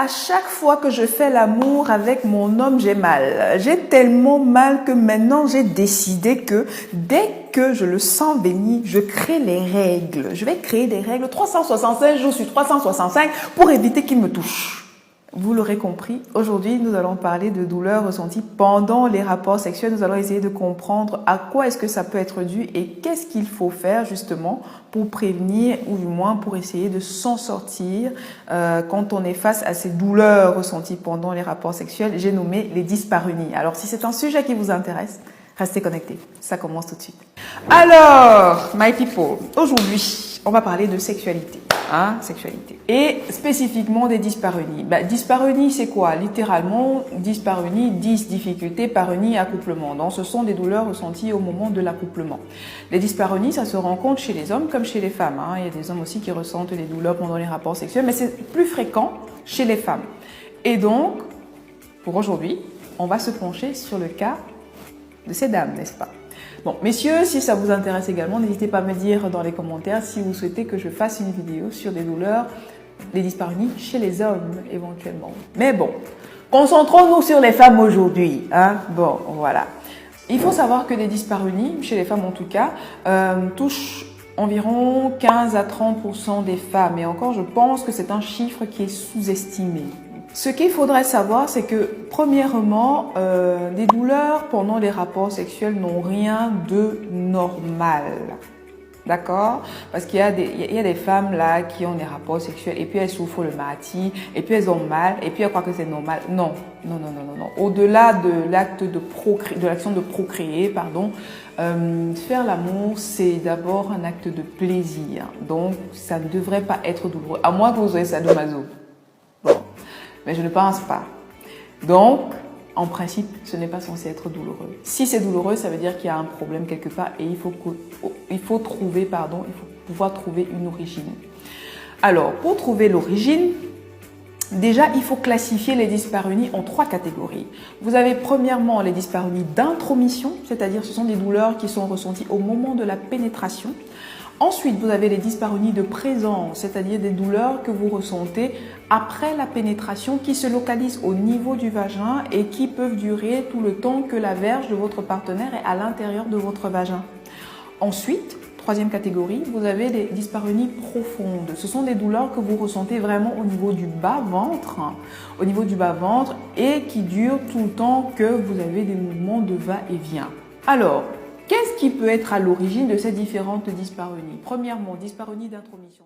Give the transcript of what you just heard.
à chaque fois que je fais l'amour avec mon homme, j'ai mal. J'ai tellement mal que maintenant, j'ai décidé que dès que je le sens venir, je crée les règles. Je vais créer des règles 365 jours sur 365 pour éviter qu'il me touche. Vous l'aurez compris, aujourd'hui, nous allons parler de douleurs ressenties pendant les rapports sexuels. Nous allons essayer de comprendre à quoi est-ce que ça peut être dû et qu'est-ce qu'il faut faire justement pour prévenir ou du moins pour essayer de s'en sortir quand on est face à ces douleurs ressenties pendant les rapports sexuels. J'ai nommé les dyspareunies. Alors, si c'est un sujet qui vous intéresse, restez connectés. Ça commence tout de suite. Alors, my people, aujourd'hui, on va parler de sexualité. Sexualité. Et spécifiquement des dyspareunies. Dyspareunie, c'est quoi? Littéralement, dyspareunie, difficulté, pareunie, accouplement. Donc, ce sont des douleurs ressenties au moment de l'accouplement. Les dyspareunies, ça se rencontre chez les hommes comme chez les femmes. Il y a des hommes aussi qui ressentent des douleurs pendant les rapports sexuels, mais c'est plus fréquent chez les femmes. Et donc, pour aujourd'hui, on va se pencher sur le cas de ces dames, n'est-ce pas? Bon, messieurs, si ça vous intéresse également, n'hésitez pas à me dire dans les commentaires si vous souhaitez que je fasse une vidéo sur des douleurs, des dyspareunies chez les hommes, éventuellement. Mais bon, concentrons-nous sur les femmes aujourd'hui. Bon, voilà. Il faut savoir que les dyspareunies, chez les femmes en tout cas, touchent environ 15 à 30% des femmes. Et encore, je pense que c'est un chiffre qui est sous-estimé. Ce qu'il faudrait savoir, c'est que, premièrement, les douleurs pendant les rapports sexuels n'ont rien de normal. D'accord? Parce qu'il y a des femmes là qui ont des rapports sexuels et puis elles souffrent le martyre et puis elles ont mal et puis elles croient que c'est normal. Non, non, non, non, non, non. Au-delà de l'acte de l'action de procréer, pardon, faire l'amour, c'est d'abord un acte de plaisir. Donc, ça ne devrait pas être douloureux, à moins que vous soyez sadomaso. Mais je ne pense pas. Donc, en principe, ce n'est pas censé être douloureux. Si c'est douloureux, ça veut dire qu'il y a un problème quelque part et il faut pouvoir trouver une origine. Alors, pour trouver l'origine, déjà, il faut classifier les dyspareunies en 3 catégories. Vous avez premièrement les dyspareunies d'intromission, c'est-à-dire ce sont des douleurs qui sont ressenties au moment de la pénétration. Ensuite, vous avez les dyspareunies de présence, c'est-à-dire des douleurs que vous ressentez après la pénétration qui se localisent au niveau du vagin et qui peuvent durer tout le temps que la verge de votre partenaire est à l'intérieur de votre vagin. Ensuite, 3e catégorie, vous avez les dyspareunies profondes. Ce sont des douleurs que vous ressentez vraiment au niveau du bas-ventre, et qui durent tout le temps que vous avez des mouvements de va-et-vient. Alors, qu'est-ce qui peut être à l'origine de ces différentes dyspareunies? Premièrement, dyspareunie d'intromission.